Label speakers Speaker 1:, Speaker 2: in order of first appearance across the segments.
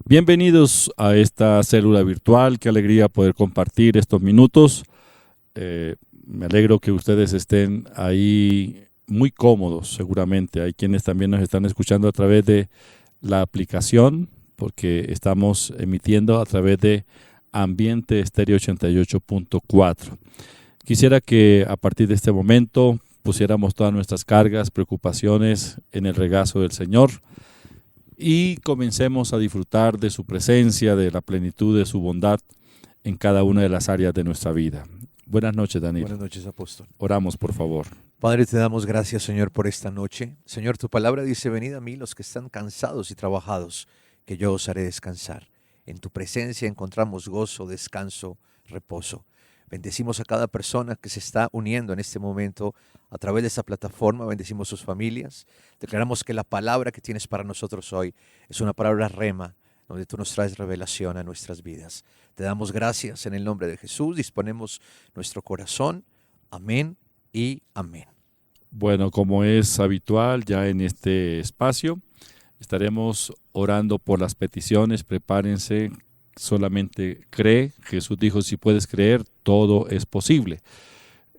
Speaker 1: Bienvenidos a esta célula virtual. Qué alegría poder compartir estos minutos. Me alegro que ustedes estén ahí muy cómodos, seguramente. Hay quienes también nos están escuchando a través de la aplicación, porque estamos emitiendo a través de Ambiente Estéreo 88.4. Quisiera que a partir de este momento pusiéramos todas nuestras cargas, preocupaciones en el regazo del Señor y comencemos a disfrutar de su presencia, de la plenitud de su bondad en cada una de las áreas de nuestra vida. Buenas noches, Daniel.
Speaker 2: Buenas noches, apóstol.
Speaker 1: Oramos, por favor.
Speaker 2: Padre, te damos gracias, Señor, por esta noche. Señor, tu palabra dice, venid a mí los que están cansados y trabajados, que yo os haré descansar. En tu presencia encontramos gozo, descanso, reposo. Bendecimos a cada persona que se está uniendo en este momento a través de esta plataforma. Bendecimos sus familias. Declaramos que la palabra que tienes para nosotros hoy es una palabra rema, donde tú nos traes revelación a nuestras vidas. Te damos gracias en el nombre de Jesús. Disponemos nuestro corazón. Amén y amén.
Speaker 1: Bueno, como es habitual ya en este espacio, estaremos orando por las peticiones. Prepárense. Solamente cree. Jesús dijo, si puedes creer, todo es posible.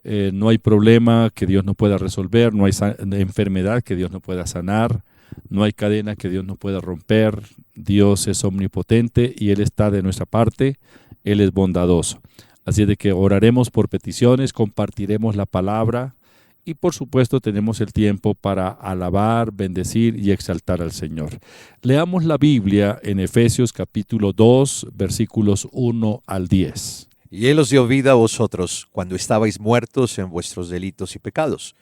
Speaker 1: No hay problema que Dios no pueda resolver, no hay enfermedad que Dios no pueda sanar, no hay cadena que Dios no pueda romper. Dios es omnipotente y Él está de nuestra parte, Él es bondadoso. Así de que oraremos por peticiones, compartiremos la palabra y por supuesto tenemos el tiempo para alabar, bendecir y exaltar al Señor. Leamos la Biblia en Efesios capítulo 2, versículos 1 al 10.
Speaker 2: Y Él os dio vida a vosotros cuando estabais muertos en vuestros delitos y pecados,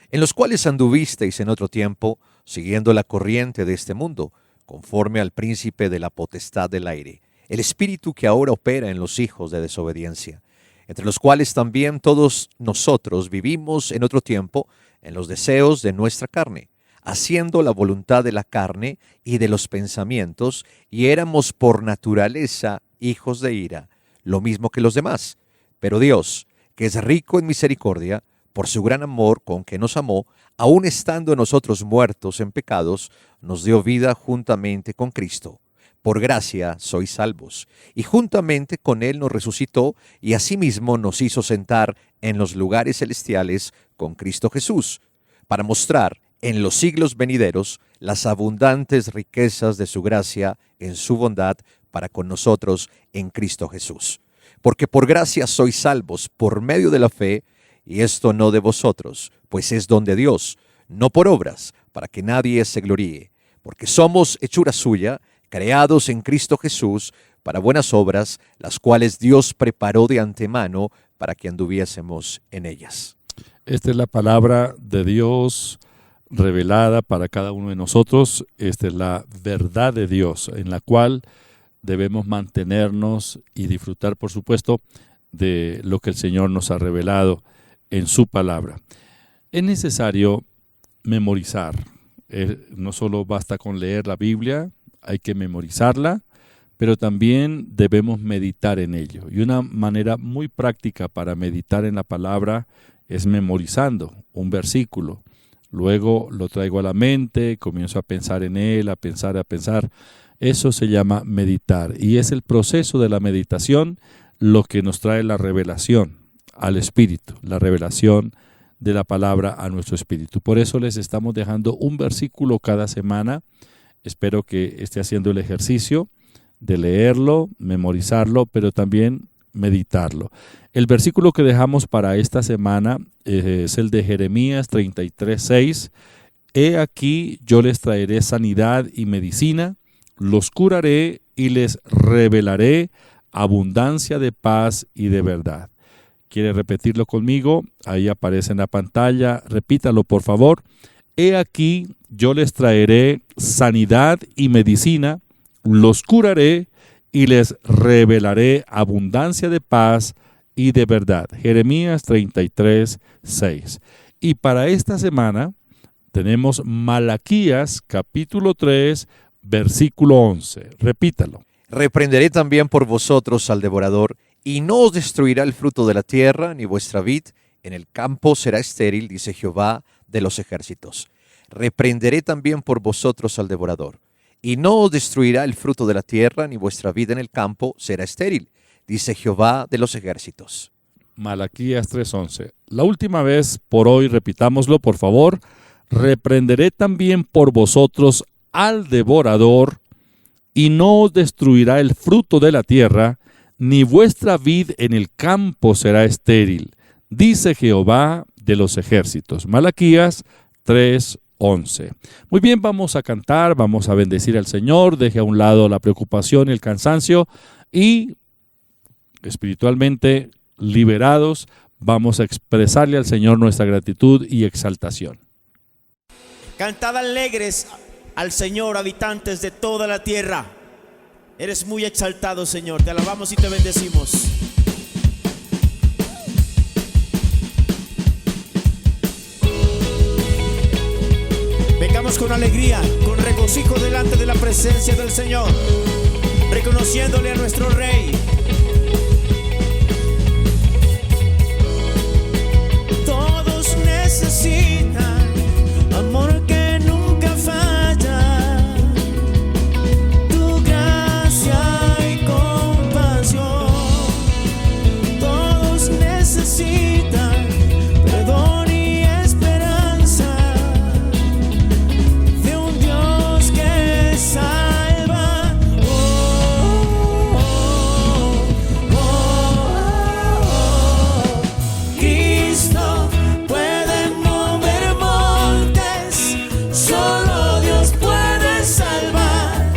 Speaker 2: en los cuales anduvisteis en otro tiempo, siguiendo la corriente de este mundo, conforme al príncipe de la potestad del aire, el espíritu que ahora opera en los hijos de desobediencia, entre los cuales también todos nosotros vivimos en otro tiempo en los deseos de nuestra carne, haciendo la voluntad de la carne y de los pensamientos, y éramos por naturaleza hijos de ira, lo mismo que los demás. Pero Dios, que es rico en misericordia, por su gran amor con que nos amó, aun estando nosotros muertos en pecados, nos dio vida juntamente con Cristo. Por gracia sois salvos, y juntamente con Él nos resucitó, y asimismo nos hizo sentar en los lugares celestiales con Cristo Jesús, para mostrar en los siglos venideros las abundantes riquezas de su gracia en su bondad para con nosotros en Cristo Jesús. Porque por gracia sois salvos por medio de la fe, y esto no de vosotros, pues es don de Dios, no por obras, para que nadie se gloríe, porque somos hechura suya, creados en Cristo Jesús para buenas obras, las cuales Dios preparó de antemano para que anduviésemos en ellas.
Speaker 1: Esta es la palabra de Dios revelada para cada uno de nosotros. Esta es la verdad de Dios en la cual debemos mantenernos y disfrutar, por supuesto, de lo que el Señor nos ha revelado en su palabra. Es necesario memorizar. No solo basta con leer la Biblia, hay que memorizarla, pero también debemos meditar en ello. Y una manera muy práctica para meditar en la palabra es memorizando un versículo. Luego lo traigo a la mente, comienzo a pensar en él, a pensar. Eso se llama meditar. Y es el proceso de la meditación lo que nos trae la revelación al espíritu, la revelación de la palabra a nuestro espíritu. Por eso les estamos dejando un versículo cada semana. Espero que esté haciendo el ejercicio de leerlo, memorizarlo, pero también meditarlo. El versículo que dejamos para esta semana es el de Jeremías 33:6. He aquí yo les traeré sanidad y medicina, los curaré y les revelaré abundancia de paz y de verdad. ¿Quiere repetirlo conmigo? Ahí aparece en la pantalla. Repítalo, por favor. He aquí yo les traeré sanidad y medicina, los curaré y les revelaré abundancia de paz y de verdad. Jeremías 33:6. Y para esta semana tenemos Malaquías capítulo 3, versículo 11. Repítalo.
Speaker 2: Reprenderé también por vosotros al devorador, y no os destruirá el fruto de la tierra, ni vuestra vid en el campo será estéril, dice Jehová de los ejércitos. Reprenderé también por vosotros al devorador, y no os destruirá el fruto de la tierra, ni vuestra vida en el campo será estéril, dice Jehová de los ejércitos.
Speaker 1: Malaquías 3:11. La última vez, por hoy, repitámoslo, por favor. Reprenderé también por vosotros al devorador, y no os destruirá el fruto de la tierra, ni vuestra vid en el campo será estéril, dice Jehová de los ejércitos. Malaquías 3:11. Muy bien, vamos a cantar, vamos a bendecir al Señor, deje a un lado la preocupación y el cansancio, y espiritualmente liberados, vamos a expresarle al Señor nuestra gratitud y exaltación.
Speaker 3: Cantad alegres al Señor, habitantes de toda la tierra. Eres muy exaltado, Señor. Te alabamos y te bendecimos. Vengamos con alegría, con regocijo delante de la presencia del Señor, reconociéndole a nuestro Rey. Todos necesitan amor que nunca falla, tu gracia y compasión. Todos necesitan perdón y esperanza de un Dios que salva. Cristo puede mover montes, solo Dios puede salvar,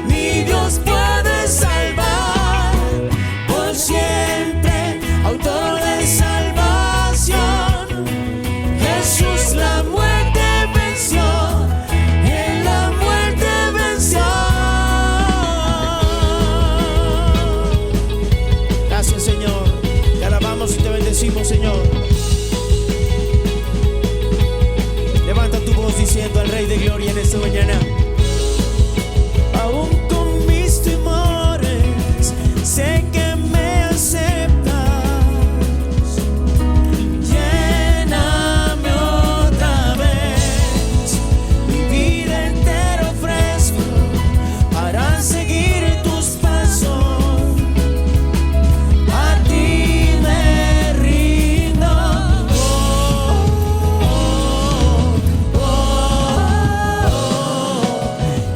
Speaker 3: mi Dios puede salvar, por siempre, autor de salvación. Jesús la muerte venció, en la muerte venció. Gracias, Señor, te alabamos y te bendecimos, Señor. Levanta tu voz diciendo al Rey de Gloria en esta mañana: aún con mis temores, sé que me aceptas. Lléname otra vez, mi vida entera ofrezco para seguir tus pasos. A ti me rindo.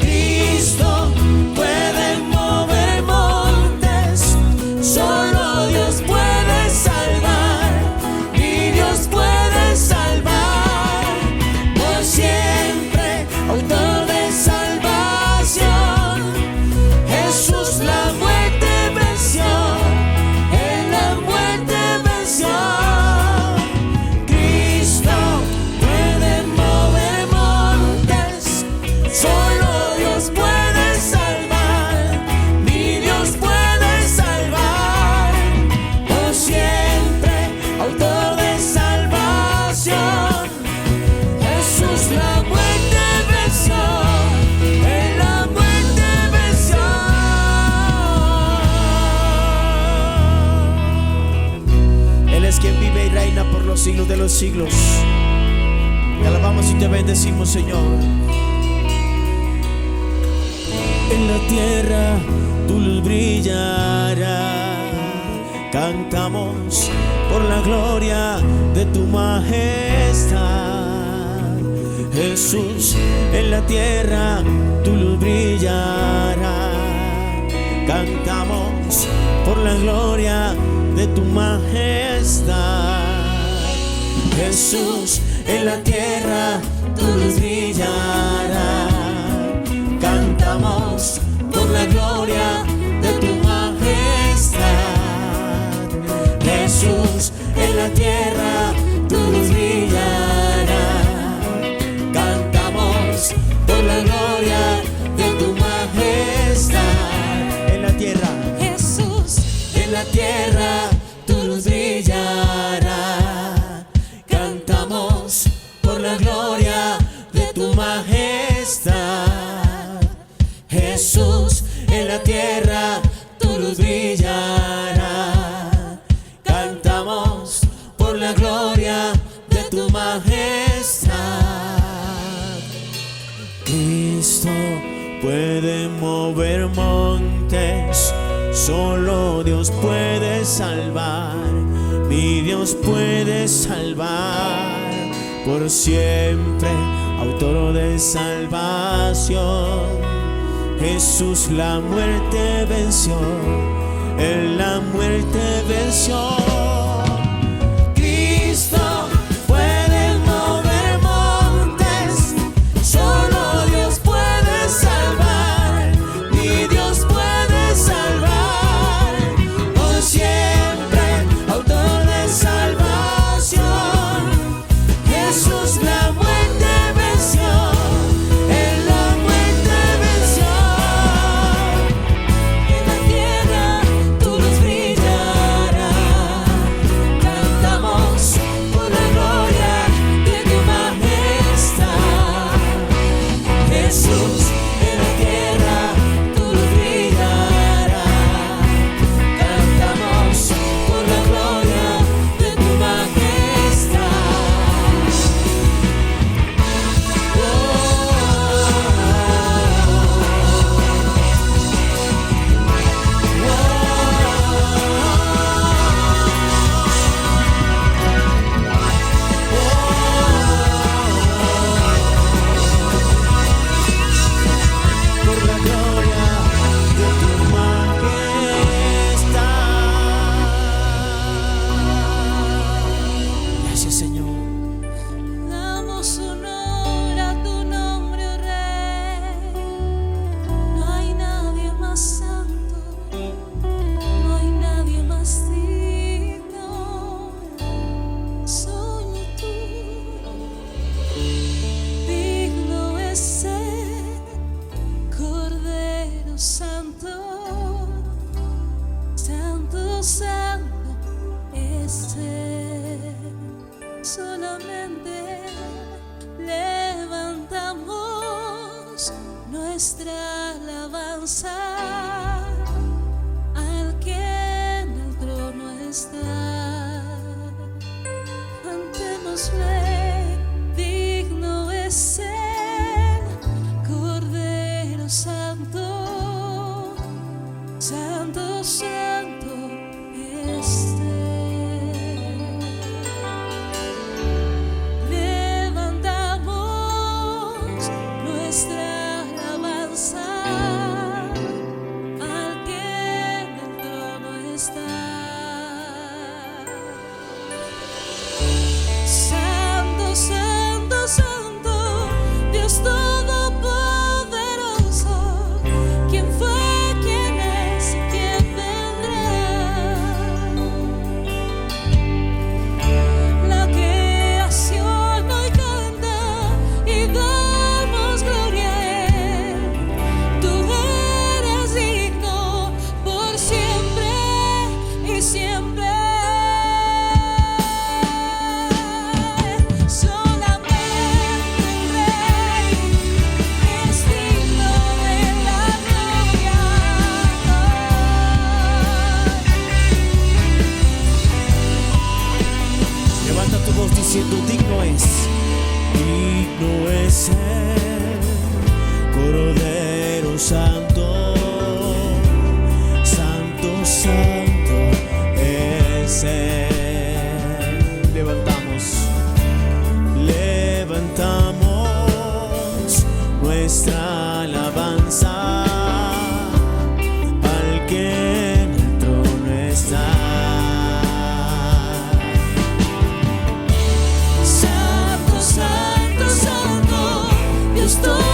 Speaker 3: Cristo puede mover montes, solo Dios puede salvar, mi Dios puede salvar, por siempre, autor de salvación. Jesús la muerte venció, en la muerte venció. Cristo puede mover montes, solo Dios puede salvar, mi Dios puede salvar, por siempre, autor de salvación. Jesús la muerte venció, en la muerte venció. Él es quien vive y reina por los siglos de los siglos. Te alabamos y te bendecimos, Señor. En la tierra tu luz brillará, cantamos por la gloria de tu majestad. Jesús, en la tierra tu luz brillará, cantamos por la gloria de tu majestad. Jesús, en la tierra tu luz brillará, cantamos por la gloria de tu majestad. Jesús, en la tierra tu luz brillará, cantamos por la gloria de tu majestad. En la tierra, Jesús, en la tierra tu luz brillará, cantamos por la gloria de tu majestad. Jesús, en la tierra tu luz brillará, cantamos por la gloria Solo Dios puede salvar, mi Dios puede salvar. Por siempre, autor de salvación. Jesús la muerte venció, Él la muerte venció. Cristo puede mover montes, solo Dios puede salvar, mi Dios puede salvar. Por siempre, autor de salvación. Jesús la muerte venció, Él la muerte venció. En la tierra tu luz brillará, cantamos por la gloria de tu majestad. Jesús, en la tierra tu luz brillará, cantamos por la gloria de tu majestad. Por la gloria de tu majestad. Gracias, Señor.
Speaker 4: Damos honor a tu nombre, oh Rey. No hay nadie más santo, no hay nadie más digno. Solo tú, digno es ser Cordero Santo, Santo, Santo es ser. Solamente levantamos nuestra alabanza al que en el trono está. Cantémosle, digno es ser Cordero Santo, Santo, Santo es levantamos nuestra alabanza al que en el trono está. Santo, Santo, Santo, Dios Todopoderoso, ¿quién fue, quién es y quién vendrá? La creación hoy canta y damos gloria a Él. Tú eres digno por siempre y siempre. Solamente el Rey es digno de la gloria.
Speaker 3: Levanta tu voz diciendo: digno es el Cordero Santo, Santo, Santo es Él. Levantamos nuestra alabanza al que en el trono está.
Speaker 4: Santo, Santo, Santo, Dios Todopoderoso,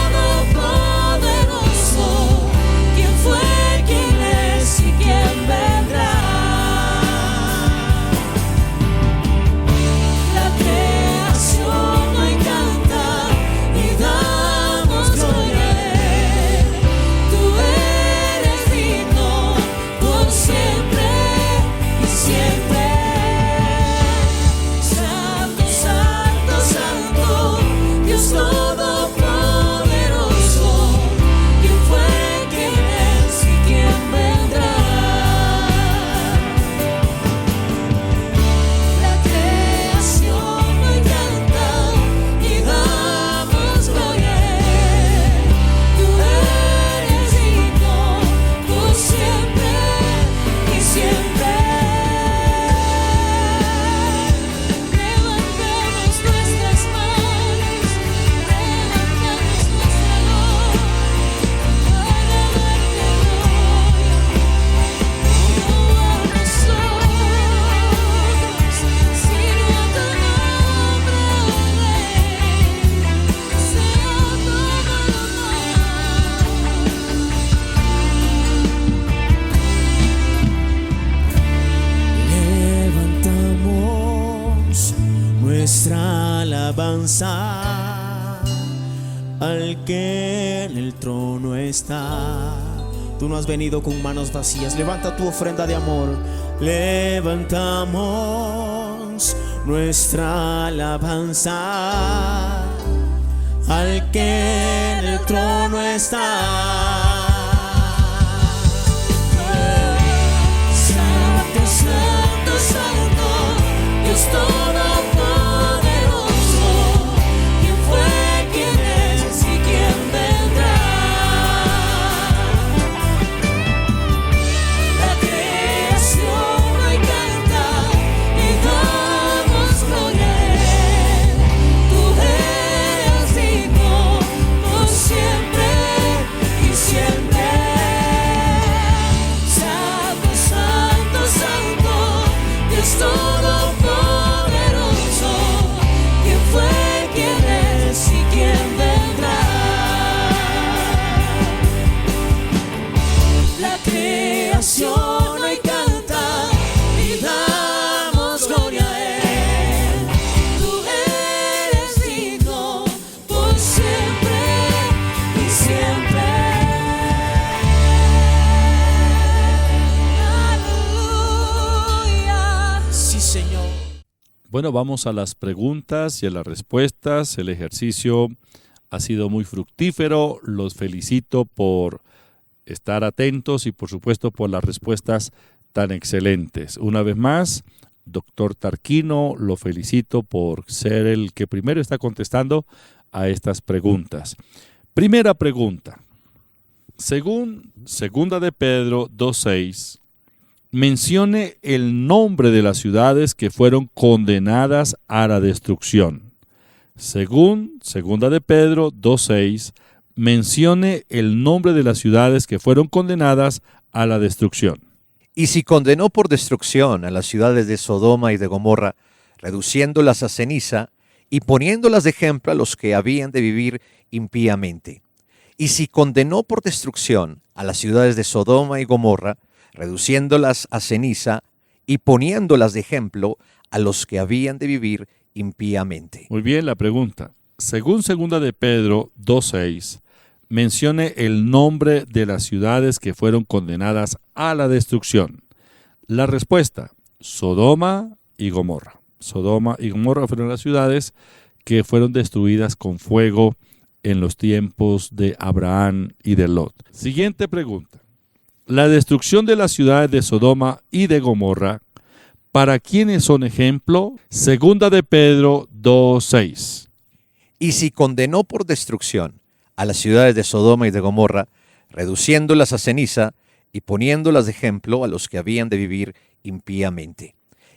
Speaker 4: ¿quién fue, quién es y quién vendrá?
Speaker 3: alabanza al que en el trono está. Tú no has venido con manos vacías. Levanta tu ofrenda de amor. Levantamos nuestra alabanza al que en el trono está. Santo, santo, santo, Dios todopoderoso. ¿Quién fue, quién es y quién vendrá? La creación hoy canta y damos gloria a Él. Tú eres digno por siempre y siempre. Santo, santo, santo, Dios todopoderoso. ¿Quién fue, quién es y quién vendrá? La creación hoy canta y damos gloria a Él. Tú eres digno por siempre y siempre. Aleluya. Sí, Señor.
Speaker 1: Bueno, vamos a las preguntas y a las respuestas. El ejercicio ha sido muy fructífero. Los felicito por estar atentos y por supuesto por las respuestas tan excelentes. Una vez más, doctor Tarquino, lo felicito por ser el que primero está contestando a estas preguntas. Primera pregunta. Según 2 de Pedro 2:6, mencione el nombre de las ciudades que fueron condenadas a la destrucción. Según 2 de Pedro 2:6, mencione el nombre de las ciudades que fueron condenadas a la destrucción.
Speaker 2: Y si condenó por destrucción a las ciudades de Sodoma y de Gomorra, reduciéndolas a ceniza y poniéndolas de ejemplo a los que habían de vivir impíamente. Y si condenó por destrucción a las ciudades de Sodoma y Gomorra, reduciéndolas a ceniza y poniéndolas de ejemplo a los que habían de vivir impíamente.
Speaker 1: Muy bien, la pregunta. Según 2 de Pedro 2:6, mencione el nombre de las ciudades que fueron condenadas a la destrucción. La respuesta, Sodoma y Gomorra. Sodoma y Gomorra fueron las ciudades que fueron destruidas con fuego en los tiempos de Abraham y de Lot. Siguiente pregunta. La destrucción de las ciudades de Sodoma y de Gomorra, ¿para quiénes son ejemplo? 2 de Pedro 2:6.
Speaker 2: Y si condenó por destrucción a las ciudades de Sodoma y de Gomorra, reduciéndolas a ceniza y poniéndolas de ejemplo a los que habían de vivir impíamente.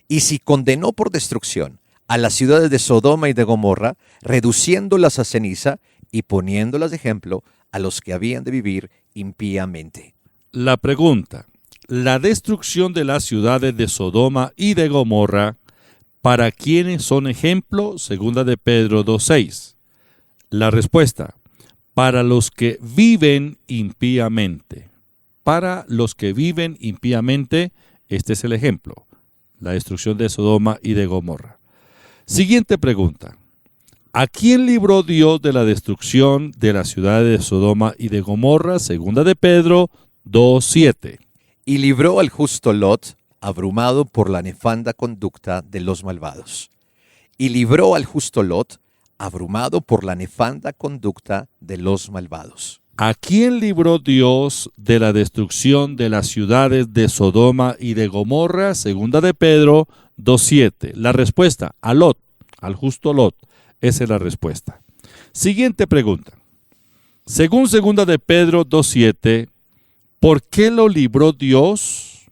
Speaker 2: Y si condenó por destrucción a las ciudades de Sodoma y de Gomorra, reduciéndolas a ceniza y poniéndolas de ejemplo a los que habían de vivir impíamente.
Speaker 1: La pregunta, la destrucción de las ciudades de Sodoma y de Gomorra, ¿para quiénes son ejemplo? 2 de Pedro 2:6. La respuesta, para los que viven impíamente. Para los que viven impíamente, este es el ejemplo, la destrucción de Sodoma y de Gomorra. Siguiente pregunta. ¿A quién libró Dios de la destrucción de las ciudades de Sodoma y de Gomorra? 2 de Pedro 2:7.
Speaker 2: Y libró al justo Lot, abrumado por la nefanda conducta de los malvados. Y libró al justo Lot, abrumado por la nefanda conducta de los malvados.
Speaker 1: ¿A quién libró Dios de la destrucción de las ciudades de Sodoma y de Gomorra? 2 de Pedro 2:7. La respuesta, a Lot, al justo Lot. Esa es la respuesta. Siguiente pregunta. Según 2 de Pedro 2:7, ¿por qué lo libró Dios?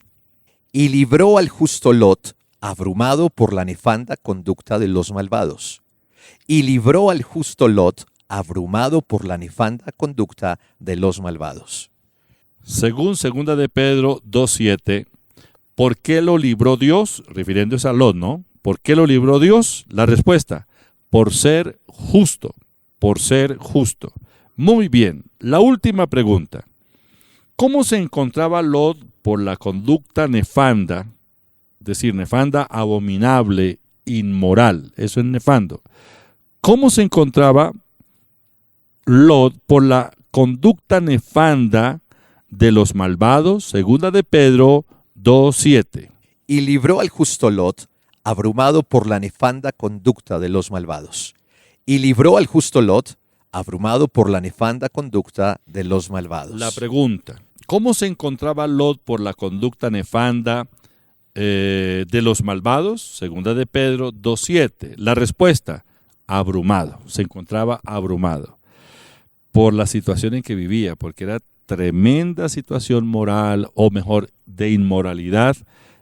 Speaker 2: Y libró al justo Lot, abrumado por la nefanda conducta de los malvados. Y libró al justo Lot, abrumado por la nefanda conducta de los malvados.
Speaker 1: Según 2 de Pedro 2:7, ¿por qué lo libró Dios? Refiriéndose a Lot, ¿no? ¿Por qué lo libró Dios? La respuesta, por ser justo, por ser justo. Muy bien, la última pregunta. ¿Cómo se encontraba Lot por la conducta nefanda? Es decir, nefanda, abominable, inmoral, eso es nefando. ¿Cómo se encontraba Lot por la conducta nefanda de los malvados? Segunda de Pedro 2:7.
Speaker 2: Y libró al justo Lot, abrumado por la nefanda conducta de los malvados. Y libró al justo Lot, abrumado por la nefanda conducta de los malvados.
Speaker 1: La pregunta: ¿cómo se encontraba Lot por la conducta nefanda de los malvados? Segunda de Pedro 2:7. La respuesta: abrumado. Se encontraba abrumado por la situación en que vivía, porque era tremenda situación moral, o mejor, de inmoralidad,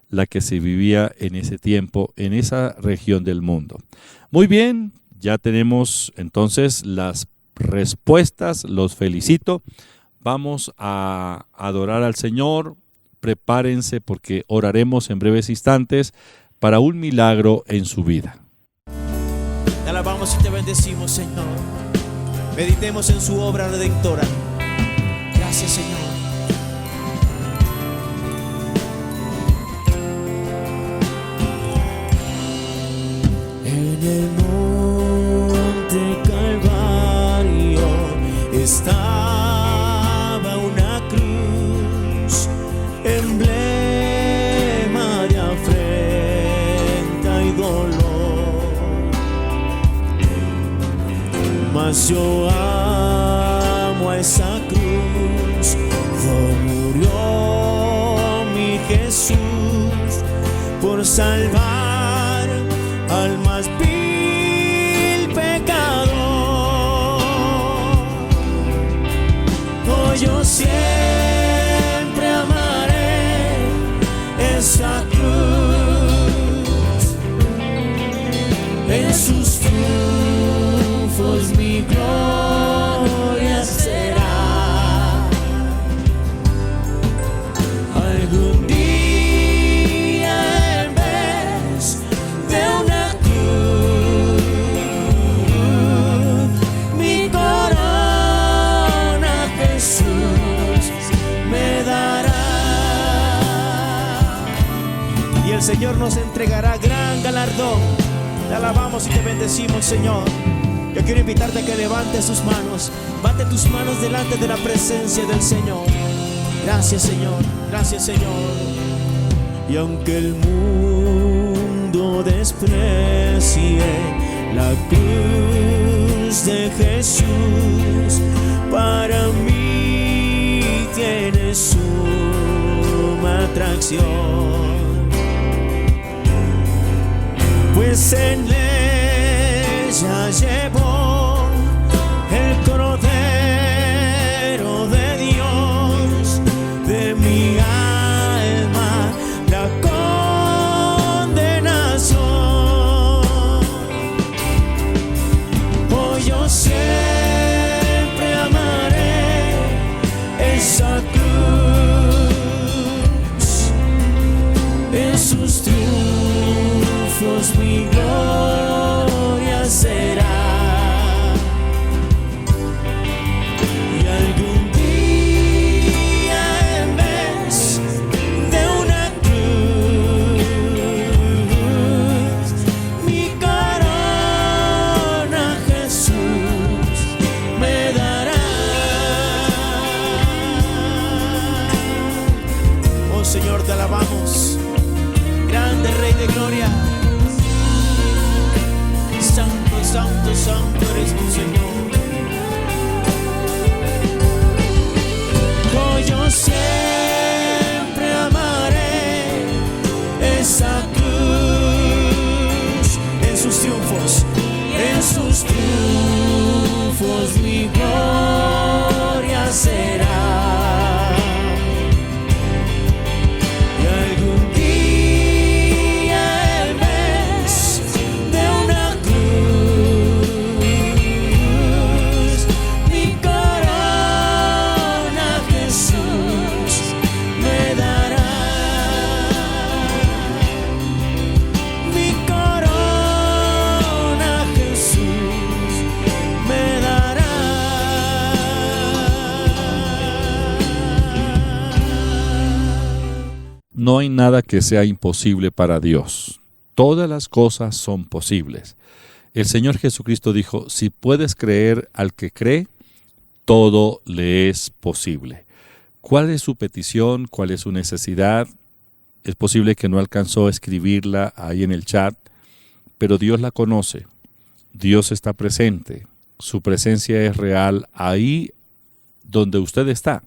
Speaker 1: la que se vivía en ese tiempo, en esa región del mundo. Muy bien, ya tenemos entonces las respuestas, los felicito. Vamos a adorar al Señor. Prepárense porque oraremos en breves instantes para un milagro en su vida.
Speaker 3: Te alabamos y te bendecimos, Señor. Meditemos en su obra redentora. Gracias, Señor. En el monte Calvario estaba una cruz, emblema de afrenta y dolor. Mas yo amo a esa cruz, murió mi Jesús por salvar al más vil pecador. Oh, yo siempre amaré esa cruz, en sus triunfos mi gloria será. Algún día en vez de una cruz, mi corona Jesús me dará. Y el Señor nos entregará gran galardón. Te alabamos y te bendecimos, Señor. Yo quiero invitarte a que levantes tus manos. Bate tus manos delante de la presencia del Señor. Gracias, Señor. Gracias, Señor. Y aunque el mundo desprecie la cruz de Jesús, para mí tiene suma atracción. Pues en ella llevó el Cordero de Dios de mi alma la condenación. Oh, yo siempre amaré esa cruz, en sus triunfos mi gloria será. Y algún día en vez de una cruz, mi corona Jesús me dará. Oh, Señor, te alabamos, grande Rey de gloria. Santo, santo, santo eres tu Señor. Oh, yo siempre amaré esa cruz, en sus triunfos mi gloria será. Y algún día en vez de una cruz, mi corona Jesús me dará. Mi corona Jesús me dará.
Speaker 1: No hay nada que sea imposible para Dios. Todas las cosas son posibles. El Señor Jesucristo dijo, si puedes creer al que cree, todo le es posible. ¿Cuál es su petición? ¿Cuál es su necesidad? Es posible que no alcanzó a escribirla ahí en el chat, pero Dios la conoce. Dios está presente. Su presencia es real ahí donde usted está.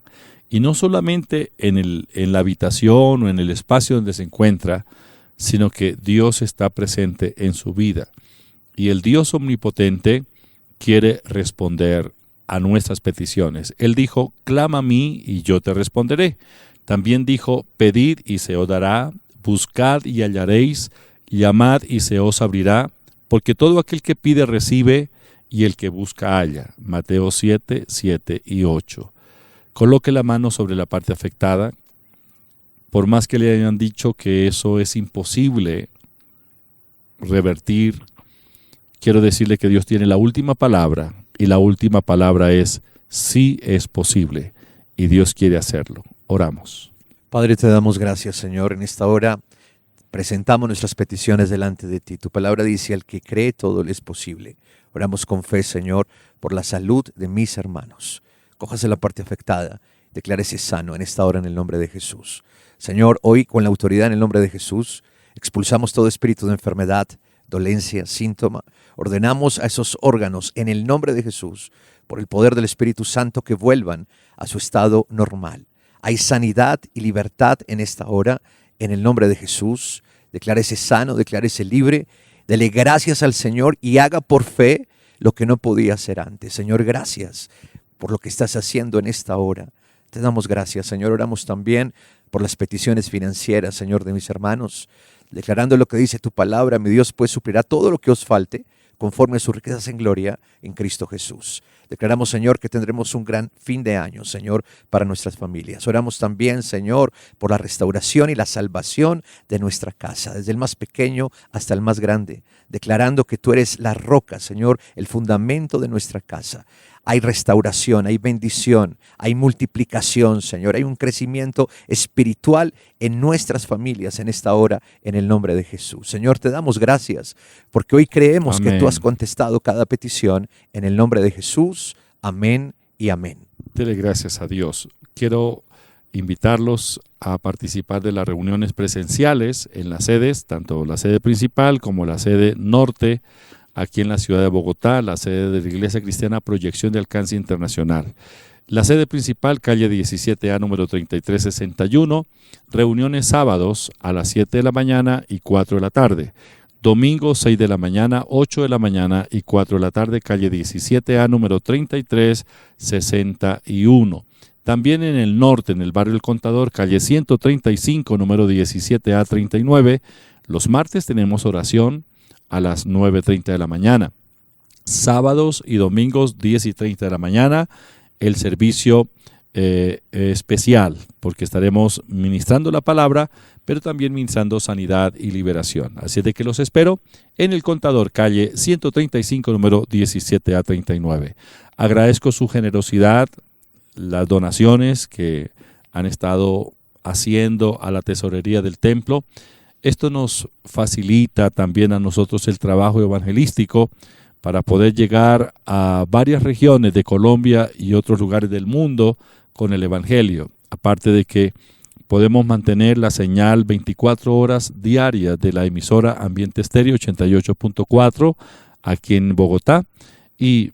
Speaker 1: Y no solamente en la habitación o en el espacio donde se encuentra, sino que Dios está presente en su vida. Y el Dios omnipotente quiere responder a nuestras peticiones. Él dijo, clama a mí y yo te responderé. También dijo, pedid y se os dará, buscad y hallaréis, llamad y se os abrirá, porque todo aquel que pide recibe y el que busca halla. Mateo 7, 7 y 8. Coloque la mano sobre la parte afectada. Por más que le hayan dicho que eso es imposible revertir, quiero decirle que Dios tiene la última palabra, y la última palabra es, sí es posible, y Dios quiere hacerlo. Oramos.
Speaker 2: Padre, te damos gracias, Señor. En esta hora presentamos nuestras peticiones delante de ti. Tu palabra dice, al que cree todo le es posible. Oramos con fe, Señor, por la salud de mis hermanos. Cójase la parte afectada, declárese sano en esta hora en el nombre de Jesús. Señor, hoy con la autoridad en el nombre de Jesús, expulsamos todo espíritu de enfermedad, dolencia, síntoma. Ordenamos a esos órganos en el nombre de Jesús, por el poder del Espíritu Santo, que vuelvan a su estado normal. Hay sanidad y libertad en esta hora, en el nombre de Jesús. Declárese sano, declárese libre. Dele gracias al Señor y haga por fe lo que no podía hacer antes. Señor, gracias por lo que estás haciendo en esta hora. Te damos gracias, Señor. Oramos también por las peticiones financieras, Señor, de mis hermanos, declarando lo que dice tu palabra. Mi Dios pues suplirá todo lo que os falte, conforme a sus riquezas en gloria en Cristo Jesús. Declaramos, Señor, que tendremos un gran fin de año, Señor, para nuestras familias. Oramos también, Señor, por la restauración y la salvación de nuestra casa, desde el más pequeño hasta el más grande, declarando que tú eres la roca, Señor, el fundamento de nuestra casa. Hay restauración, hay bendición, hay multiplicación, Señor. Hay un crecimiento espiritual en nuestras familias en esta hora, en el nombre de Jesús. Señor, te damos gracias porque hoy creemos que tú has contestado cada petición en el nombre de Jesús. Amén y amén.
Speaker 1: Dele gracias a Dios. Quiero invitarlos a participar de las reuniones presenciales en las sedes, tanto la sede principal como la sede norte, aquí en la ciudad de Bogotá, la sede de la Iglesia Cristiana Proyección de Alcance Internacional. La sede principal, calle 17A, número 3361, reuniones sábados a las 7 de la mañana y 4 de la tarde. Domingo, 6 de la mañana, 8 de la mañana y 4 de la tarde, calle 17A, número 3361. También en el norte, en el barrio El Contador, calle 135, número 17A39, los martes tenemos oración a las 9:30 de la mañana. Sábados y domingos 10 y 30 de la mañana, el servicio especial, porque estaremos ministrando la palabra, pero también ministrando sanidad y liberación. Así de que los espero en El Contador, calle 135, número 17A39. Agradezco su generosidad, las donaciones que han estado haciendo a la tesorería del templo. Esto nos facilita también a nosotros el trabajo evangelístico para poder llegar a varias regiones de Colombia y otros lugares del mundo con el evangelio. Aparte de que podemos mantener la señal 24 horas diarias de la emisora Ambiente Estéreo 88.4 aquí en Bogotá, y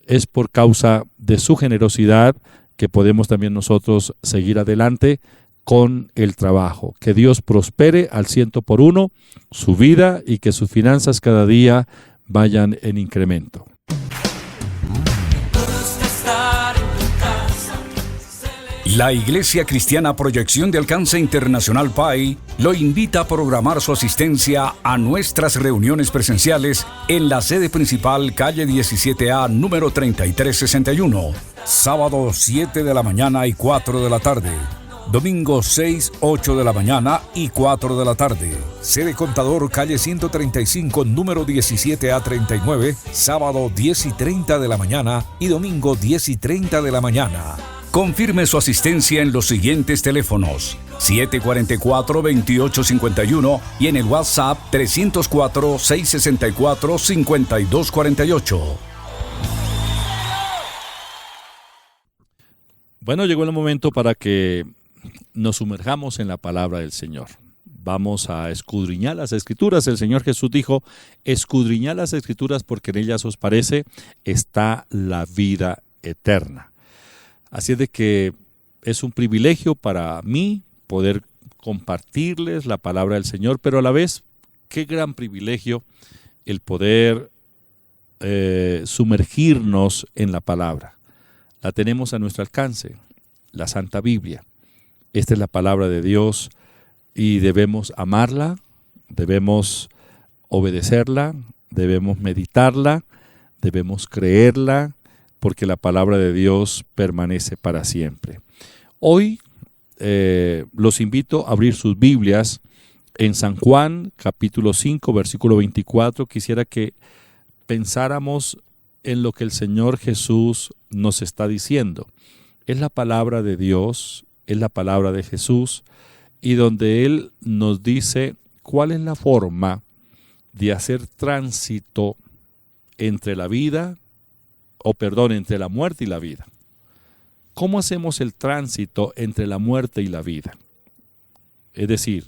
Speaker 1: es por causa de su generosidad que podemos también nosotros seguir adelante con el trabajo. Que Dios prospere al 100% su vida y que sus finanzas cada día vayan en incremento.
Speaker 5: La Iglesia Cristiana Proyección de Alcance Internacional PAI lo invita a programar su asistencia a nuestras reuniones presenciales en la sede principal, calle 17A, número 3361, sábado 7 de la mañana y 4 de la tarde. Domingo 6, 8 de la mañana y 4 de la tarde. Sede Contador, calle 135, número 17A39, sábado 10 y 30 de la mañana y domingo 10 y 30 de la mañana. Confirme su asistencia en los siguientes teléfonos: 744-2851 y en el WhatsApp 304-664-5248.
Speaker 1: Bueno, llegó el momento para que nos sumerjamos en la palabra del Señor. Vamos a escudriñar las Escrituras. El Señor Jesús dijo, escudriñad las Escrituras porque en ellas os parece está la vida eterna. Así es de que es un privilegio para mí poder compartirles la palabra del Señor, pero a la vez, qué gran privilegio el poder sumergirnos en la palabra. La tenemos a nuestro alcance, la Santa Biblia. Esta es la palabra de Dios y debemos amarla, debemos obedecerla, debemos meditarla, debemos creerla, porque la palabra de Dios permanece para siempre. Hoy los invito a abrir sus Biblias en San Juan, capítulo 5, versículo 24. Quisiera que pensáramos en lo que el Señor Jesús nos está diciendo. Es la palabra de Dios, es la palabra de Jesús, y donde Él nos dice cuál es la forma de hacer tránsito entre la vida, entre la muerte y la vida. ¿Cómo hacemos el tránsito entre la muerte y la vida? Es decir,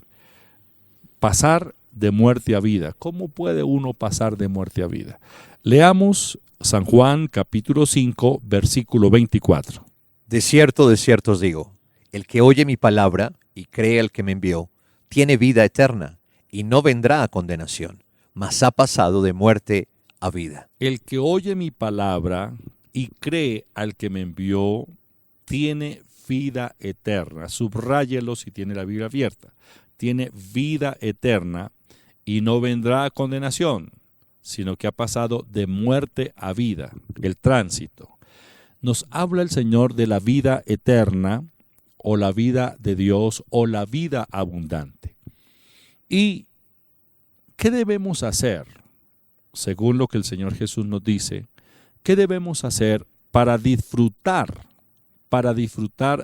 Speaker 1: pasar de muerte a vida. ¿Cómo puede uno pasar de muerte a vida? Leamos San Juan capítulo 5, versículo 24.
Speaker 2: de cierto os digo, el que oye mi palabra y cree al que me envió, tiene vida eterna, y no vendrá a condenación, mas ha pasado de muerte a vida.
Speaker 1: El que oye mi palabra y cree al que me envió, tiene vida eterna. Subráyelo si tiene la Biblia abierta. Tiene vida eterna y no vendrá a condenación, sino que ha pasado de muerte a vida, el tránsito. Nos habla el Señor de la vida eterna, o la vida de Dios, o la vida abundante. ¿Y qué debemos hacer? Según lo que el Señor Jesús nos dice, ¿qué debemos hacer para disfrutar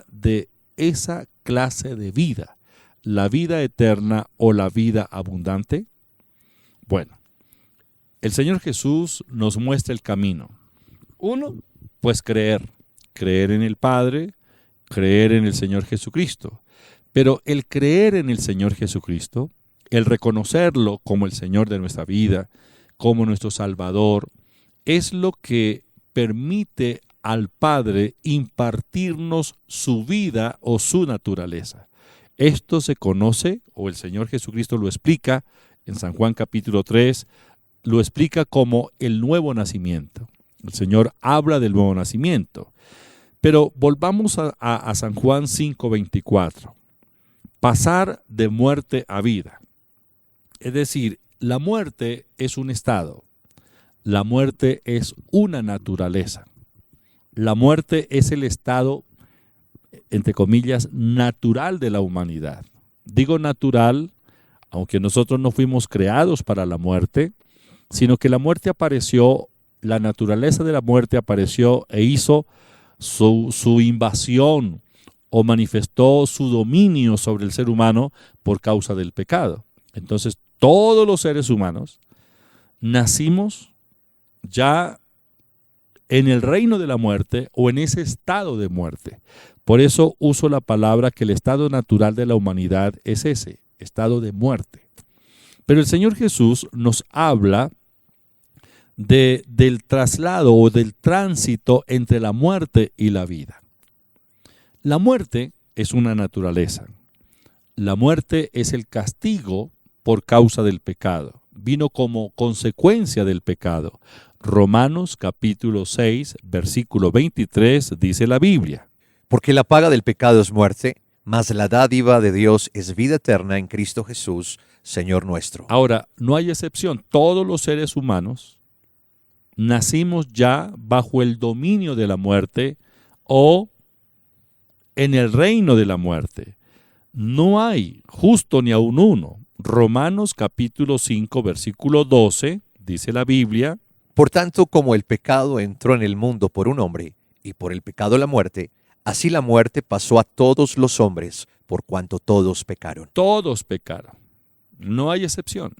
Speaker 1: de esa clase de vida? ¿La vida eterna o la vida abundante? Bueno, el Señor Jesús nos muestra el camino. Uno, pues creer en el Padre, creer en el Señor Jesucristo. Pero el creer en el Señor Jesucristo, el reconocerlo como el Señor de nuestra vida, como nuestro Salvador, es lo que permite al Padre impartirnos su vida o su naturaleza. Esto se conoce, o el Señor Jesucristo lo explica en San Juan capítulo 3, lo explica como el nuevo nacimiento. El Señor habla del nuevo nacimiento. Pero volvamos a San Juan 5:24. Pasar de muerte a vida. Es decir, la muerte es un estado. La muerte es una naturaleza. La muerte es el estado, entre comillas, natural de la humanidad. Digo natural, aunque nosotros no fuimos creados para la muerte, sino que la muerte apareció, la naturaleza de la muerte apareció e hizo su invasión o manifestó su dominio sobre el ser humano por causa del pecado. Entonces, todos los seres humanos nacimos ya en el reino de la muerte o en ese estado de muerte. Por eso uso la palabra que el estado natural de la humanidad es ese, estado de muerte. Pero el Señor Jesús nos habla del traslado o del tránsito entre la muerte y la vida. La muerte es una naturaleza. La muerte es el castigo por causa del pecado. Vino como consecuencia del pecado. Romanos capítulo 6, versículo 23 dice la Biblia.
Speaker 2: Porque la paga del pecado es muerte, mas la dádiva de Dios es vida eterna en Cristo Jesús, Señor nuestro.
Speaker 1: Ahora, no hay excepción. Todos los seres humanos nacimos ya bajo el dominio de la muerte o en el reino de la muerte. No hay justo ni aun uno. Romanos capítulo 5, versículo 12, dice la Biblia.
Speaker 2: Por tanto, como el pecado entró en el mundo por un hombre, y por el pecado la muerte, así la muerte pasó a todos los hombres, por cuanto todos pecaron.
Speaker 1: Todos pecaron. No hay excepción.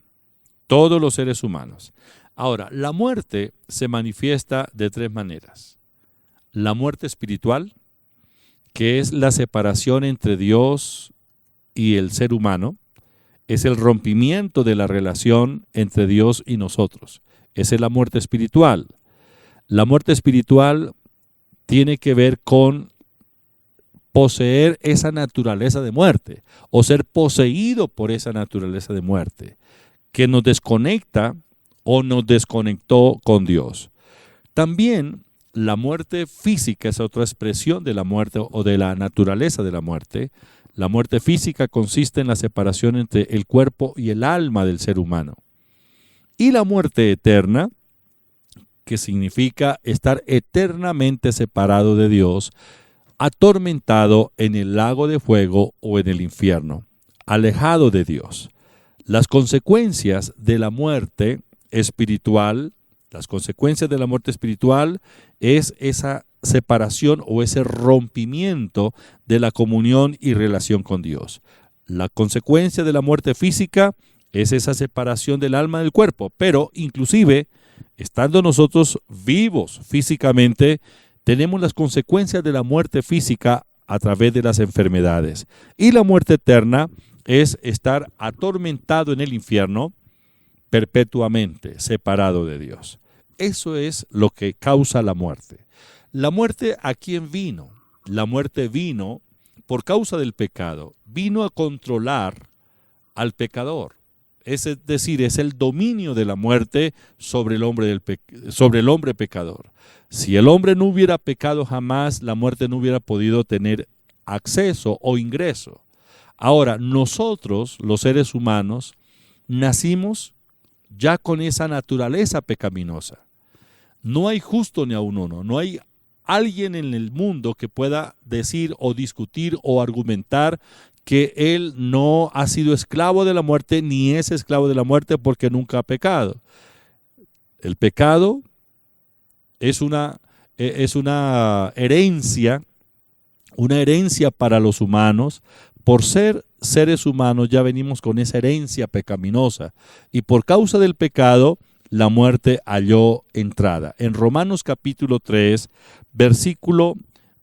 Speaker 1: Todos los seres humanos. Ahora, la muerte se manifiesta de tres maneras. La muerte espiritual, que es la separación entre Dios y el ser humano, es el rompimiento de la relación entre Dios y nosotros. Esa es la muerte espiritual. La muerte espiritual tiene que ver con poseer esa naturaleza de muerte o ser poseído por esa naturaleza de muerte que nos desconecta o nos desconectó con Dios. También la muerte física es otra expresión de la muerte o de la naturaleza de la muerte. La muerte física consiste en la separación entre el cuerpo y el alma del ser humano. Y la muerte eterna, que significa estar eternamente separado de Dios, atormentado en el lago de fuego o en el infierno, alejado de Dios. Las consecuencias de la muerte espiritual, es esa separación o ese rompimiento de la comunión y relación con Dios. La consecuencia de la muerte física es esa separación del alma del cuerpo, pero inclusive, estando nosotros vivos físicamente, tenemos las consecuencias de la muerte física a través de las enfermedades. Y la muerte eterna es estar atormentado en el infierno perpetuamente, separado de Dios. Eso es lo que causa la muerte. La muerte, ¿a quién vino? La muerte vino por causa del pecado. Vino a controlar al pecador. Es decir, es el dominio de la muerte sobre el hombre pecador. Si el hombre no hubiera pecado jamás, la muerte no hubiera podido tener acceso o ingreso. Ahora, nosotros, los seres humanos, nacimos ya con esa naturaleza pecaminosa. No hay justo ni aun uno. No hay alguien en el mundo que pueda decir o discutir o argumentar que él no ha sido esclavo de la muerte ni es esclavo de la muerte porque nunca ha pecado. El pecado es una herencia para los humanos. Por ser seres humanos ya venimos con esa herencia pecaminosa y por causa del pecado la muerte halló entrada. En Romanos capítulo 3, versículo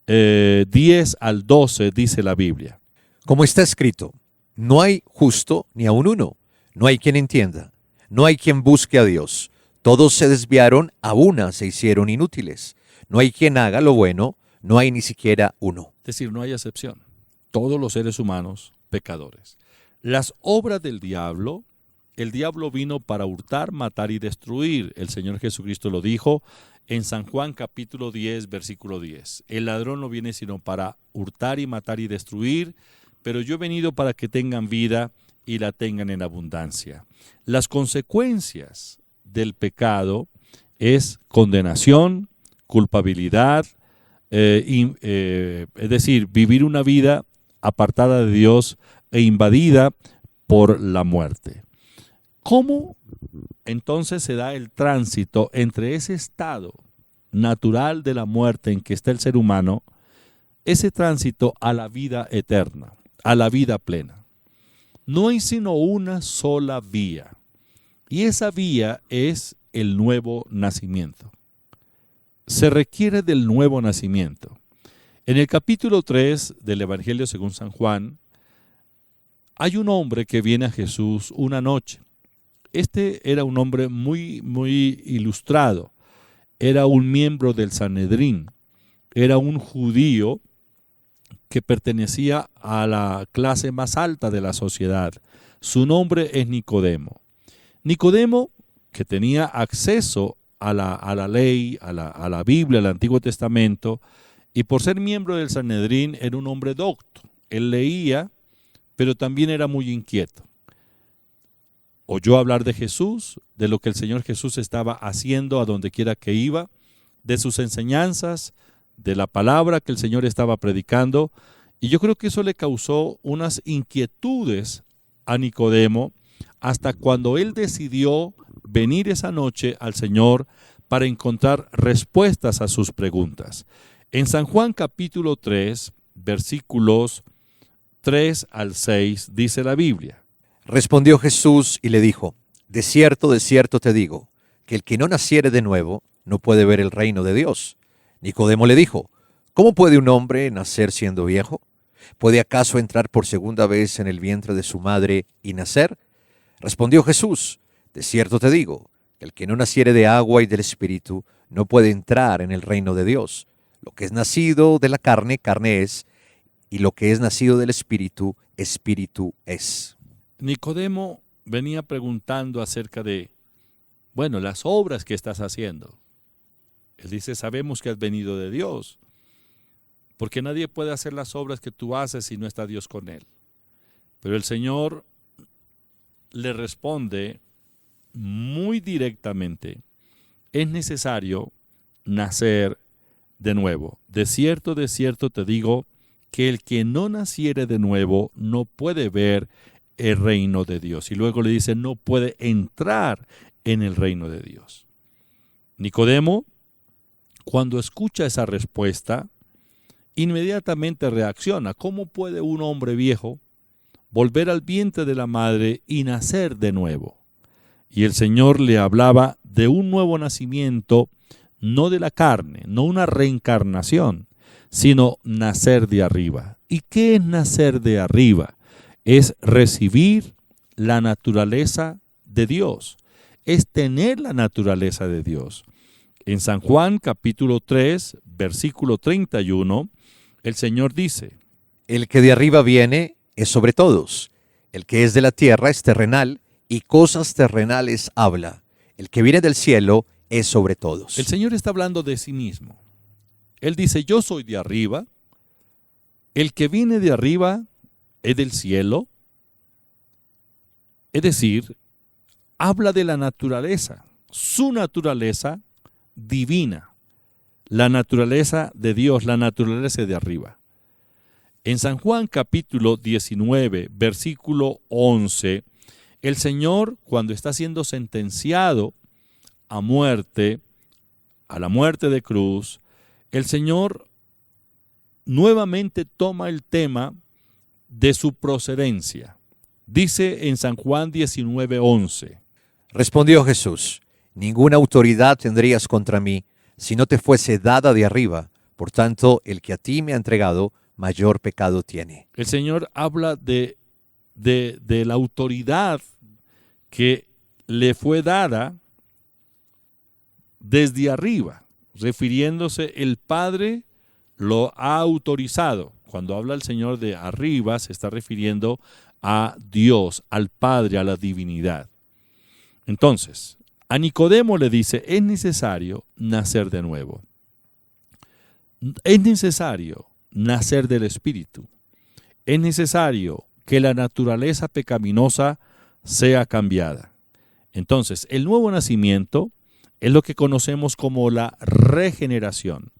Speaker 1: 10 al 12 dice la Biblia.
Speaker 2: Como está escrito, no hay justo ni aun uno, no hay quien entienda, no hay quien busque a Dios. Todos se desviaron, a una se hicieron inútiles. No hay quien haga lo bueno, no hay ni siquiera uno.
Speaker 1: Es decir, no hay excepción. Todos los seres humanos, pecadores. Las obras del diablo, el diablo vino para hurtar, matar y destruir. El Señor Jesucristo lo dijo en San Juan capítulo 10, versículo 10. El ladrón no viene sino para hurtar y matar y destruir, pero yo he venido para que tengan vida y la tengan en abundancia. Las consecuencias del pecado es condenación, culpabilidad, es decir, vivir una vida apartada de Dios e invadida por la muerte. ¿Cómo entonces se da el tránsito entre ese estado natural de la muerte en que está el ser humano, ese tránsito a la vida eterna, a la vida plena? No hay sino una sola vía, y esa vía es el nuevo nacimiento. Se requiere del nuevo nacimiento. En el capítulo 3 del Evangelio según San Juan, hay un hombre que viene a Jesús una noche. Este era un hombre muy ilustrado. Era un miembro del Sanedrín. Era un judío que pertenecía a la clase más alta de la sociedad. Su nombre es Nicodemo. Nicodemo, que tenía acceso a la ley, a la Biblia, al Antiguo Testamento, y por ser miembro del Sanedrín era un hombre docto. Él leía, pero también era muy inquieto. Oyó hablar de Jesús, de lo que el Señor Jesús estaba haciendo a donde quiera que iba, de sus enseñanzas, de la palabra que el Señor estaba predicando, y yo creo que eso le causó unas inquietudes a Nicodemo hasta cuando él decidió venir esa noche al Señor para encontrar respuestas a sus preguntas. En San Juan capítulo 3, versículos 3 al 6 dice la Biblia.
Speaker 2: Respondió Jesús y le dijo, de cierto te digo, que el que no naciere de nuevo no puede ver el reino de Dios. Nicodemo le dijo, ¿cómo puede un hombre nacer siendo viejo? ¿Puede acaso entrar por segunda vez en el vientre de su madre y nacer? Respondió Jesús, de cierto te digo, que el que no naciere de agua y del Espíritu no puede entrar en el reino de Dios. Lo que es nacido de la carne, carne es, y lo que es nacido del Espíritu, Espíritu es.
Speaker 1: Nicodemo venía preguntando acerca de, las obras que estás haciendo. Él dice, sabemos que has venido de Dios, porque nadie puede hacer las obras que tú haces si no está Dios con él. Pero el Señor le responde muy directamente, es necesario nacer de nuevo. De cierto te digo, que el que no naciere de nuevo no puede ver el reino de Dios. Y luego le dice, no puede entrar en el reino de Dios. Nicodemo, cuando escucha esa respuesta, inmediatamente reacciona. ¿Cómo puede un hombre viejo volver al vientre de la madre y nacer de nuevo? Y el Señor le hablaba de un nuevo nacimiento, no de la carne, no una reencarnación, sino nacer de arriba. ¿Y qué es nacer de arriba? Es recibir la naturaleza de Dios, es tener la naturaleza de Dios. En San Juan capítulo 3, versículo 31, el Señor dice,
Speaker 2: el que de arriba viene es sobre todos, el que es de la tierra es terrenal y cosas terrenales habla, el que viene del cielo es sobre todos.
Speaker 1: El Señor está hablando de sí mismo. Él dice, yo soy de arriba, el que viene de arriba es del cielo, es decir, habla de la naturaleza, su naturaleza divina, la naturaleza de Dios, la naturaleza de arriba. En San Juan capítulo 19, versículo 11, el Señor, cuando está siendo sentenciado a muerte, a la muerte de cruz, el Señor nuevamente toma el tema de su procedencia. Dice en San Juan 19, 11.
Speaker 2: Respondió Jesús, ninguna autoridad tendrías contra mí si no te fuese dada de arriba. Por tanto, el que a ti me ha entregado, mayor pecado tiene.
Speaker 1: El Señor habla de la autoridad que le fue dada desde arriba, refiriéndose, el Padre lo ha autorizado. Cuando habla el Señor de arriba, se está refiriendo a Dios, al Padre, a la divinidad. Entonces, a Nicodemo le dice, es necesario nacer de nuevo. Es necesario nacer del Espíritu. Es necesario que la naturaleza pecaminosa sea cambiada. Entonces, el nuevo nacimiento es lo que conocemos como la regeneración.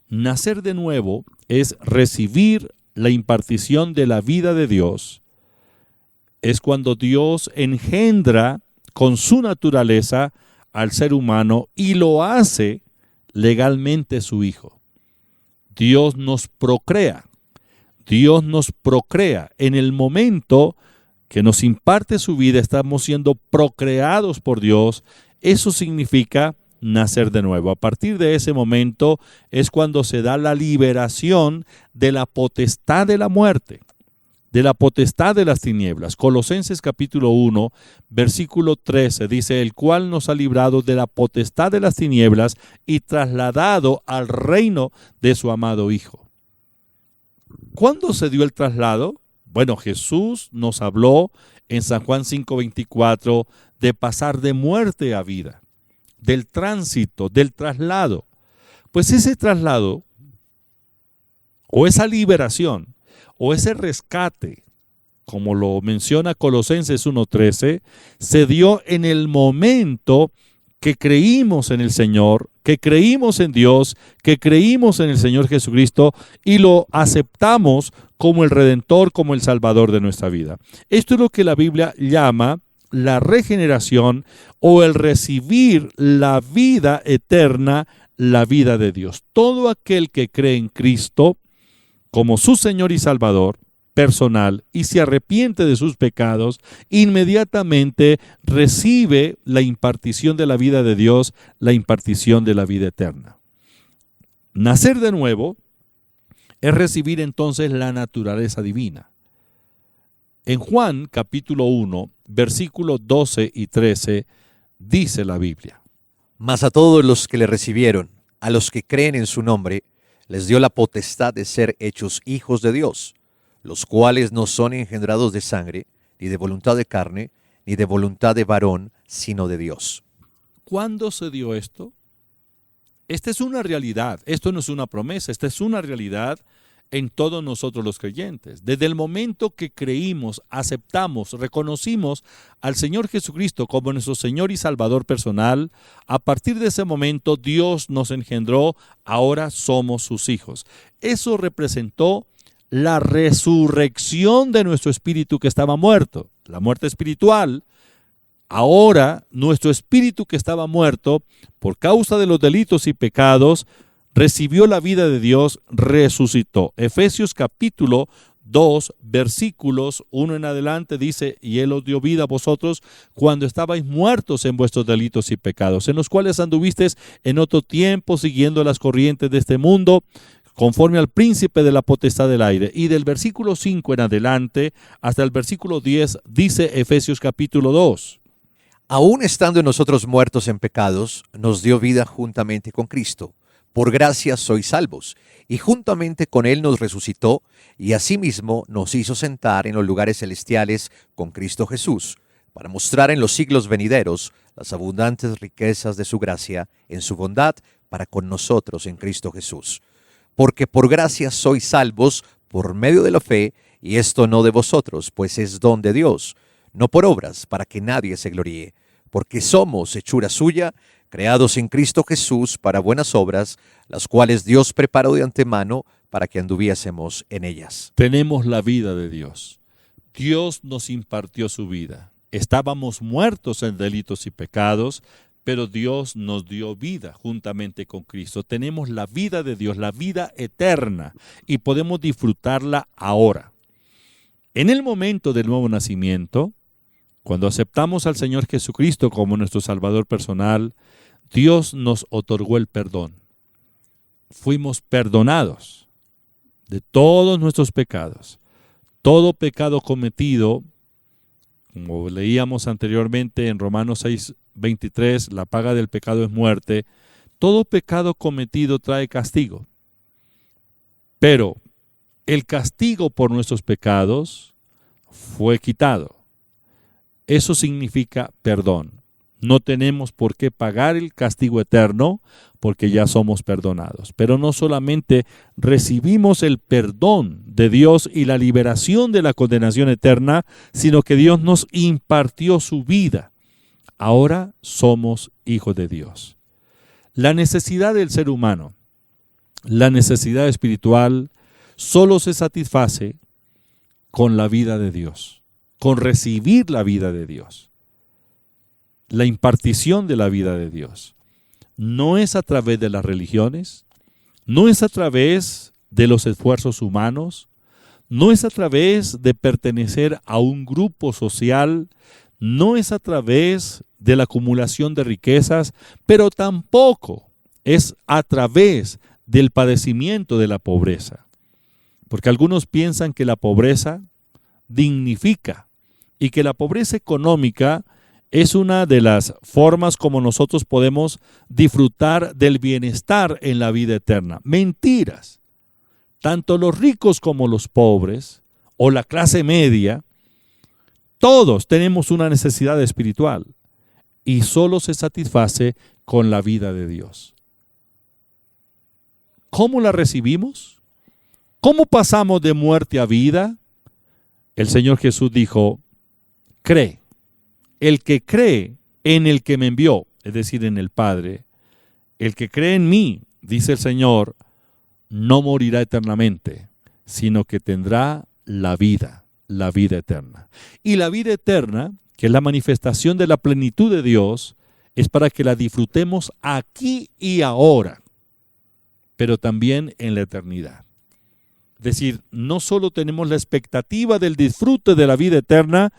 Speaker 1: Nacer de nuevo es recibir la impartición de la vida de Dios. Es cuando Dios engendra con su naturaleza al ser humano y lo hace legalmente su hijo. Dios nos procrea. Dios nos procrea. En el momento que nos imparte su vida, estamos siendo procreados por Dios. Eso significa nacer de nuevo. A partir de ese momento es cuando se da la liberación de la potestad de la muerte, de la potestad de las tinieblas. Colosenses capítulo 1, versículo 13 dice, el cual nos ha librado de la potestad de las tinieblas y trasladado al reino de su amado Hijo. ¿Cuándo se dio el traslado? Bueno, Jesús nos habló en San Juan 5:24 de pasar de muerte a vida, del tránsito, del traslado. Pues ese traslado, o esa liberación, o ese rescate, como lo menciona Colosenses 1:13, se dio en el momento que creímos en el Señor, que creímos en Dios, que creímos en el Señor Jesucristo y lo aceptamos como el Redentor, como el Salvador de nuestra vida. Esto es lo que la Biblia llama la regeneración o el recibir la vida eterna, la vida de Dios. Todo aquel que cree en Cristo como su Señor y Salvador, personal y se arrepiente de sus pecados, inmediatamente recibe la impartición de la vida de Dios, la impartición de la vida eterna. Nacer de nuevo es recibir entonces la naturaleza divina. En Juan capítulo 1, versículos 12 y 13, dice la Biblia:
Speaker 2: Mas a todos los que le recibieron, a los que creen en su nombre, les dio la potestad de ser hechos hijos de Dios, los cuales no son engendrados de sangre, ni de voluntad de carne, ni de voluntad de varón, sino de Dios.
Speaker 1: ¿Cuándo se dio esto? Esta es una realidad, esto no es una promesa, esta es una realidad en todos nosotros los creyentes. Desde el momento que creímos, aceptamos, reconocimos al Señor Jesucristo como nuestro Señor y Salvador personal, a partir de ese momento Dios nos engendró, ahora somos sus hijos. Eso representó la resurrección de nuestro espíritu que estaba muerto, la muerte espiritual. Ahora nuestro espíritu que estaba muerto por causa de los delitos y pecados recibió la vida de Dios, resucitó. Efesios capítulo 2, versículos 1 en adelante dice: y Él os dio vida a vosotros cuando estabais muertos en vuestros delitos y pecados, en los cuales anduvisteis en otro tiempo siguiendo las corrientes de este mundo, conforme al príncipe de la potestad del aire. Y del versículo 5 en adelante hasta el versículo 10 dice Efesios capítulo 2.
Speaker 2: Aún estando nosotros muertos en pecados, nos dio vida juntamente con Cristo. Por gracia sois salvos, y juntamente con Él nos resucitó, y asimismo nos hizo sentar en los lugares celestiales con Cristo Jesús, para mostrar en los siglos venideros las abundantes riquezas de su gracia en su bondad para con nosotros en Cristo Jesús. Porque por gracia sois salvos por medio de la fe, y esto no de vosotros, pues es don de Dios, no por obras, para que nadie se gloríe, porque somos hechura suya, creados en Cristo Jesús para buenas obras, las cuales Dios preparó de antemano para que anduviésemos en ellas.
Speaker 1: Tenemos la vida de Dios. Dios nos impartió su vida. Estábamos muertos en delitos y pecados, pero Dios nos dio vida juntamente con Cristo. Tenemos la vida de Dios, la vida eterna, y podemos disfrutarla ahora. En el momento del nuevo nacimiento, cuando aceptamos al Señor Jesucristo como nuestro Salvador personal, Dios nos otorgó el perdón. Fuimos perdonados de todos nuestros pecados. Todo pecado cometido, como leíamos anteriormente en Romanos 6:23, la paga del pecado es muerte. Todo pecado cometido trae castigo. Pero el castigo por nuestros pecados fue quitado. Eso significa perdón. No tenemos por qué pagar el castigo eterno porque ya somos perdonados. Pero no solamente recibimos el perdón de Dios y la liberación de la condenación eterna, sino que Dios nos impartió su vida. Ahora somos hijos de Dios. La necesidad del ser humano, la necesidad espiritual, solo se satisface con la vida de Dios, con recibir la vida de Dios. La impartición de la vida de Dios no es a través de las religiones, no es a través de los esfuerzos humanos, no es a través de pertenecer a un grupo social, no es a través de la acumulación de riquezas, pero tampoco es a través del padecimiento de la pobreza. Porque algunos piensan que la pobreza dignifica y que la pobreza económica es una de las formas como nosotros podemos disfrutar del bienestar en la vida eterna. Mentiras. Tanto los ricos como los pobres o la clase media, todos tenemos una necesidad espiritual y solo se satisface con la vida de Dios. ¿Cómo la recibimos? ¿Cómo pasamos de muerte a vida? El Señor Jesús dijo: cree. El que cree en el que me envió, es decir, en el Padre, el que cree en mí, dice el Señor, no morirá eternamente, sino que tendrá la vida eterna. Y la vida eterna, que es la manifestación de la plenitud de Dios, es para que la disfrutemos aquí y ahora, pero también en la eternidad. Es decir, no solo tenemos la expectativa del disfrute de la vida eterna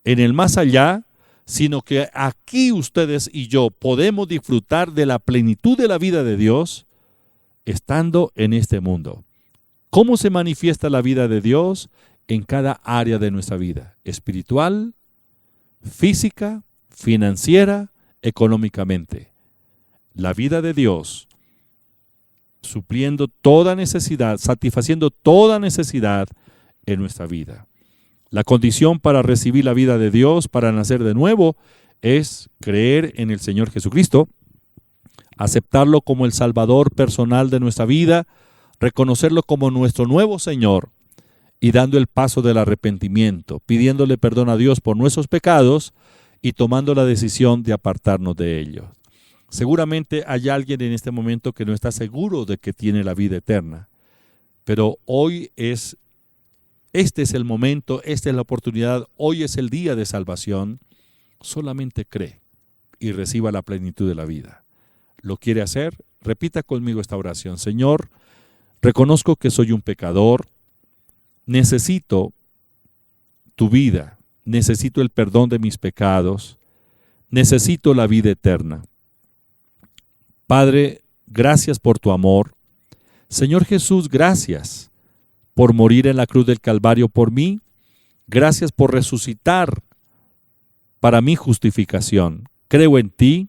Speaker 1: en el más allá, sino que aquí ustedes y yo podemos disfrutar de la plenitud de la vida de Dios estando en este mundo. ¿Cómo se manifiesta la vida de Dios? En cada área de nuestra vida, espiritual, física, financiera, económicamente. La vida de Dios, supliendo toda necesidad, satisfaciendo toda necesidad en nuestra vida. La condición para recibir la vida de Dios, para nacer de nuevo, es creer en el Señor Jesucristo, aceptarlo como el Salvador personal de nuestra vida, reconocerlo como nuestro nuevo Señor y dando el paso del arrepentimiento, pidiéndole perdón a Dios por nuestros pecados y tomando la decisión de apartarnos de ellos. Seguramente hay alguien en este momento que no está seguro de que tiene la vida eterna, pero este es el momento, esta es la oportunidad, hoy es el día de salvación. Solamente cree y reciba la plenitud de la vida. ¿Lo quiere hacer? Repita conmigo esta oración. Señor, reconozco que soy un pecador, necesito tu vida, necesito el perdón de mis pecados, necesito la vida eterna. Padre, gracias por tu amor. Señor Jesús, gracias por morir en la cruz del Calvario por mí. Gracias por resucitar para mi justificación. Creo en ti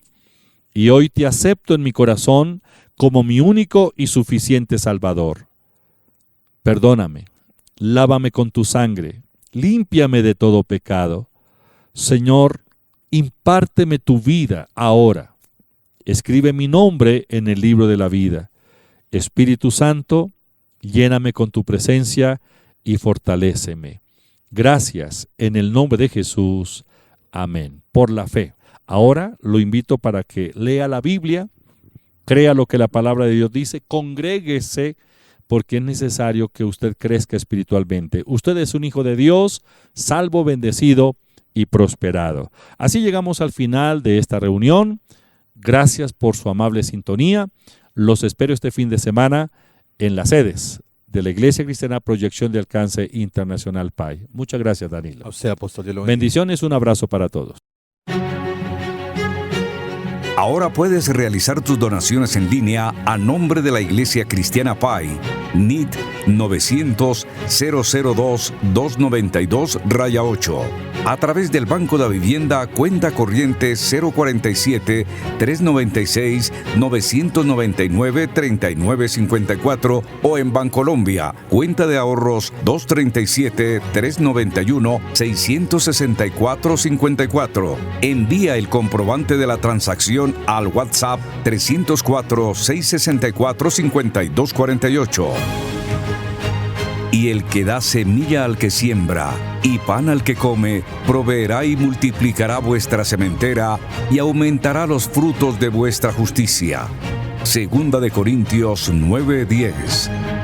Speaker 1: y hoy te acepto en mi corazón como mi único y suficiente Salvador. Perdóname, lávame con tu sangre, límpiame de todo pecado. Señor, impárteme tu vida ahora. Escribe mi nombre en el libro de la vida. Espíritu Santo, lléname con tu presencia y fortaléceme. Gracias, en el nombre de Jesús. Amén. Por la fe. Ahora lo invito para que lea la Biblia, crea lo que la palabra de Dios dice, congréguese, porque es necesario que usted crezca espiritualmente. Usted es un hijo de Dios, salvo, bendecido y prosperado. Así llegamos al final de esta reunión. Gracias por su amable sintonía. Los espero este fin de semana en las sedes de la Iglesia Cristiana Proyección de Alcance Internacional PAI. Muchas gracias, Danilo.
Speaker 2: A usted, apóstol, Dios lo bendiga.
Speaker 1: Bendiciones, un abrazo para todos.
Speaker 5: Ahora puedes realizar tus donaciones en línea a nombre de la Iglesia Cristiana PAI, NIT 900-002-292-8, a través del Banco de Vivienda, cuenta corriente 047-396-999-3954 o en Bancolombia, cuenta de ahorros 237-391-664-54. Envía el comprobante de la transacción al WhatsApp 304-664-5248. Y el que da semilla al que siembra y pan al que come, proveerá y multiplicará vuestra sementera y aumentará los frutos de vuestra justicia. Segunda de Corintios 9:10.